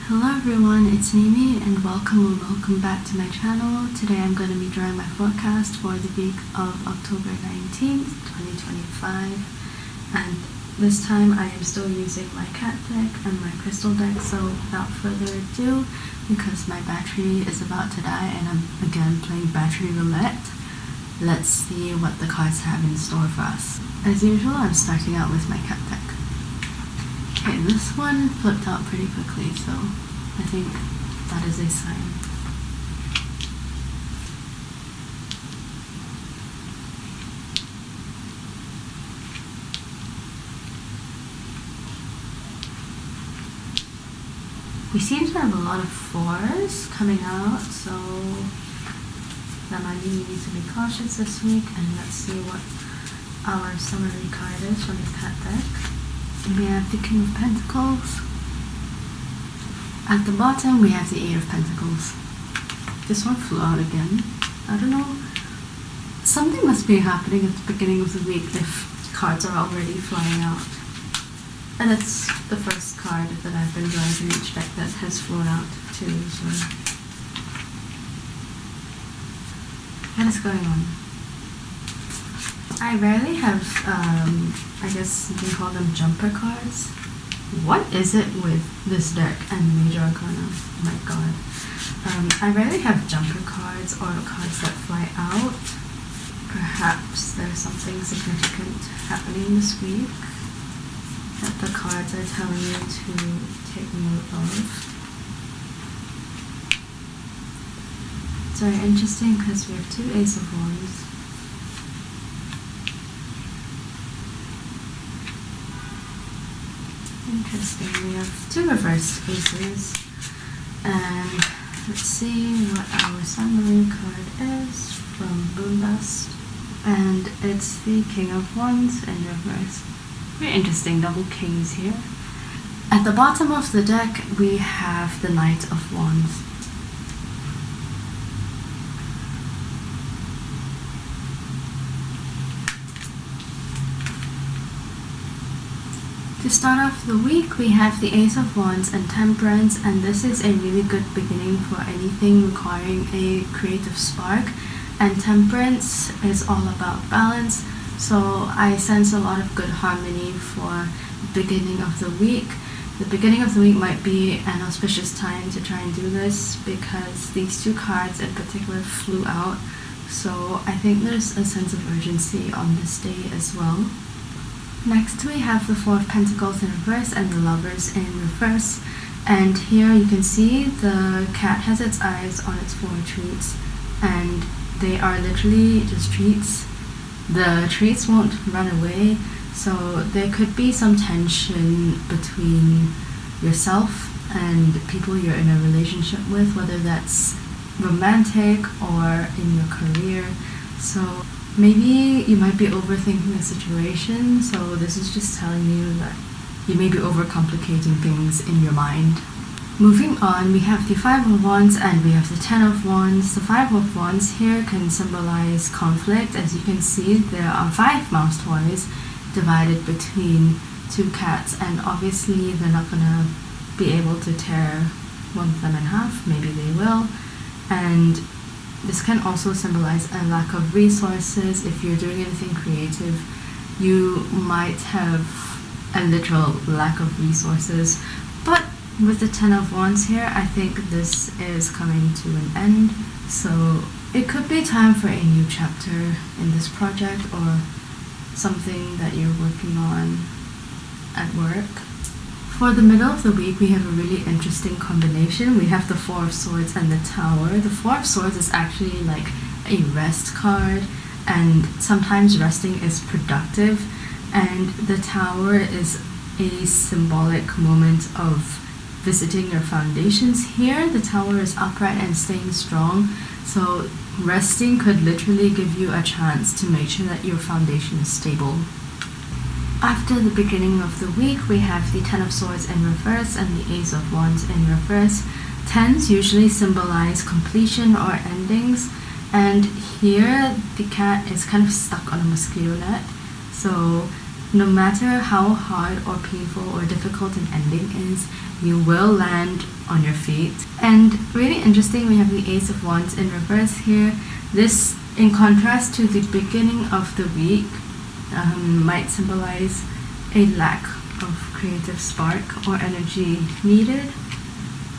Hello everyone, it's Mimi and welcome back to my channel. Today I'm going to be drawing my forecast for the week of October 19th, 2025. And this time I am still using my cat deck and my crystal deck, so without further ado, because my battery is about to die and I'm again playing battery roulette, let's see what the cards have in store for us. As usual, I'm starting out with my cat deck. Okay, this one flipped out pretty quickly, so I think that is a sign. We seem to have a lot of fours coming out, so that might mean we need to be cautious this week. And let's see what our summary card is from the cat deck. We have the King of Pentacles. At the bottom, we have the Eight of Pentacles. This one flew out again. I don't know. Something must be happening at the beginning of the week if cards are already flying out. And it's the first card that I've been drawing in each deck that has flown out too, so what is going on? I rarely have, I guess you can call them jumper cards. What is it with this deck and Major Arcana? Oh my god. I rarely have jumper cards or cards that fly out. Perhaps there's something significant happening this week that the cards are telling you to take note of. It's very interesting because we have two Ace of Wands. Interesting, we have two reversed aces, and let's see what our summary card is from Boombust, and it's the King of Wands in reverse. Very interesting, double kings here. At the bottom of the deck we have the Knight of Wands. To start off the week, we have the Ace of Wands and Temperance, and this is a really good beginning for anything requiring a creative spark. And Temperance is all about balance, so I sense a lot of good harmony for the beginning of the week. The beginning of the week might be an auspicious time to try and do this because these two cards in particular flew out, so I think there's a sense of urgency on this day as well. Next we have the Four of Pentacles in reverse and the Lovers in reverse, and here you can see the cat has its eyes on its four treats, and they are literally just treats. The treats won't run away, so there could be some tension between yourself and people you're in a relationship with, whether that's romantic or in your career. So maybe you might be overthinking a situation, so this is just telling you that you may be overcomplicating things in your mind. Moving on, we have the Five of Wands and we have the Ten of Wands. The Five of Wands here can symbolize conflict. As you can see, there are 5 mouse toys divided between 2 cats, and obviously they're not gonna be able to tear one of them in half. Maybe they will. And this can also symbolize a lack of resources. If you're doing anything creative, you might have a literal lack of resources. But with the Ten of Wands here, I think this is coming to an end. So it could be time for a new chapter in this project or something that you're working on at work. For the middle of the week, we have a really interesting combination. We have the Four of Swords and the Tower. The Four of Swords is actually like a rest card, and sometimes resting is productive, and the Tower is a symbolic moment of visiting your foundations. Here, the Tower is upright and staying strong, so resting could literally give you a chance to make sure that your foundation is stable. After the beginning of the week, we have the Ten of Swords in reverse and the Ace of Wands in reverse. Tens usually symbolize completion or endings, and here the cat is kind of stuck on a mosquito net. So no matter how hard or painful or difficult an ending is, you will land on your feet. And really interesting, we have the Ace of Wands in reverse here. This, in contrast to the beginning of the week, might symbolize a lack of creative spark or energy needed.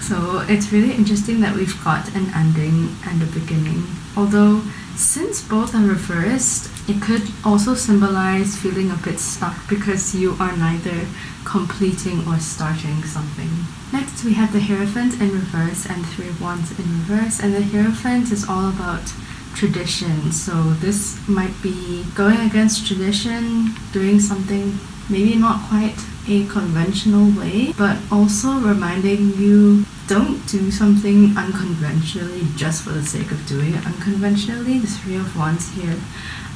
So it's really interesting that we've got an ending and a beginning. Although, since both are reversed, it could also symbolize feeling a bit stuck because you are neither completing or starting something. Next, we have the Hierophant in reverse and Three of Wands in reverse. And the Hierophant is all about tradition. So this might be going against tradition, doing something maybe not quite a conventional way, but also reminding you, don't do something unconventionally just for the sake of doing it unconventionally. The Three of Wands here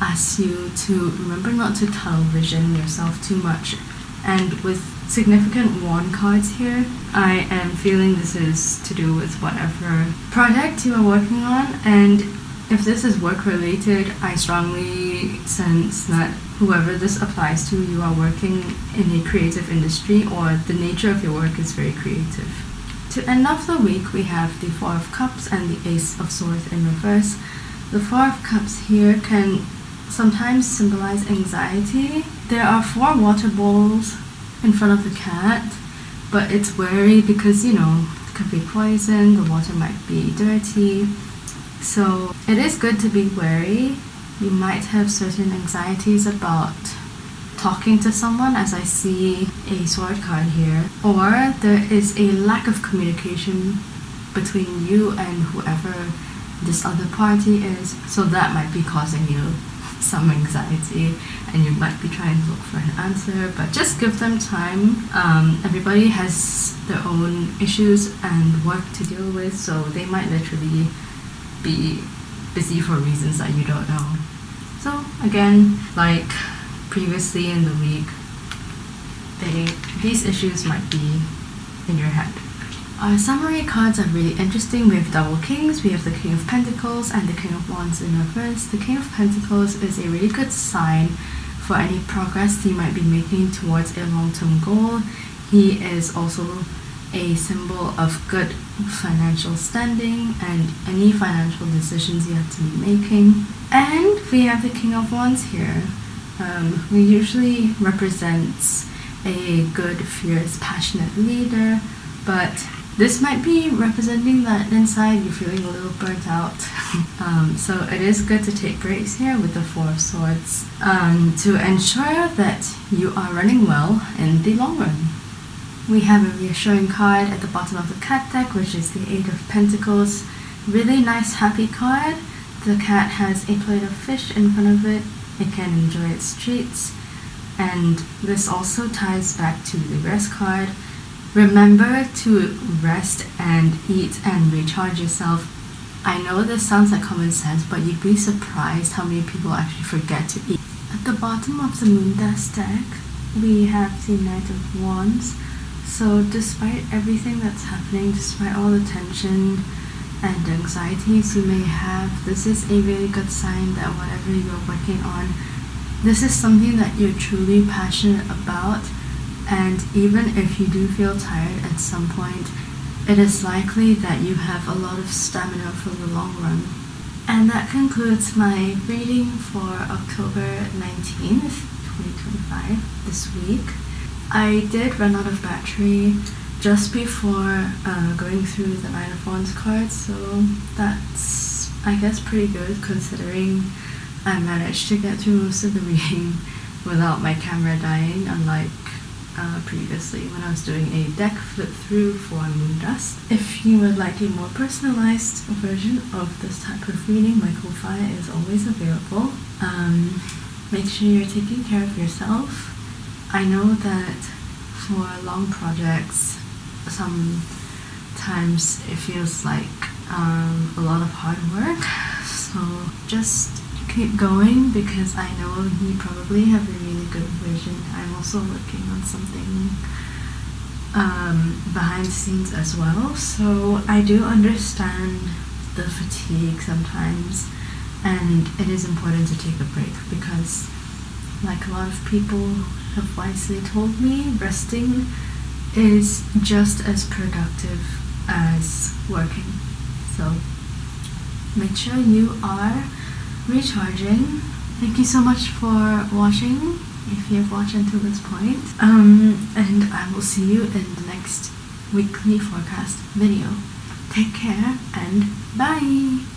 asks you to remember not to tunnel vision yourself too much. And with significant wand cards here, I am feeling this is to do with whatever project you are working on. And if this is work related, I strongly sense that whoever this applies to, you are working in a creative industry or the nature of your work is very creative. To end off the week, we have the Four of Cups and the Ace of Swords in reverse. The Four of Cups here can sometimes symbolize anxiety. There are 4 water bowls in front of the cat, but it's wary because, it could be poison, the water might be dirty. So it is good to be wary. You might have certain anxieties about talking to someone, as I see a sword card here, or there is a lack of communication between you and whoever this other party is, so that might be causing you some anxiety and you might be trying to look for an answer, but just give them time. Everybody has their own issues and work to deal with, so they might literally be busy for reasons that you don't know. So again, like previously in the week, these issues might be in your head. Our summary cards are really interesting. We have double kings, we have the King of Pentacles and the King of Wands in reverse. The King of Pentacles is a really good sign for any progress you might be making towards a long-term goal. He is also a symbol of good financial standing and any financial decisions you have to be making. And we have the King of Wands here, who usually represents a good, fierce, passionate leader, but this might be representing that inside you're feeling a little burnt out. So it is good to take breaks here with the Four of Swords to ensure that you are running well in the long run. We have a reassuring card at the bottom of the cat deck, which is the Eight of Pentacles. Really nice, happy card. The cat has a plate of fish in front of it. It can enjoy its treats. And this also ties back to the rest card. Remember to rest and eat and recharge yourself. I know this sounds like common sense, but you'd be surprised how many people actually forget to eat. At the bottom of the Moon Dust deck, we have the Knight of Wands. So despite everything that's happening, despite all the tension and anxieties you may have, this is a really good sign that whatever you're working on, this is something that you're truly passionate about. And even if you do feel tired at some point, it is likely that you have a lot of stamina for the long run. And that concludes my reading for October 19th, 2025, this week. I did run out of battery just before going through the Nine of Wands cards, so that's, I guess, pretty good considering I managed to get through most of the reading without my camera dying, unlike previously when I was doing a deck flip through for Moon Dust. If you would like a more personalized version of this type of reading, my Ko-Fi is always available. Make sure you're taking care of yourself. I know that for long projects, sometimes it feels like a lot of hard work, so just keep going because I know you probably have a really good vision. I'm also working on something behind the scenes as well, so I do understand the fatigue sometimes, and it is important to take a break because, like a lot of people have wisely told me, resting is just as productive as working. So make sure you are recharging. Thank you so much for watching, if you've watched until this point. And I will see you in the next weekly forecast video. Take care and bye!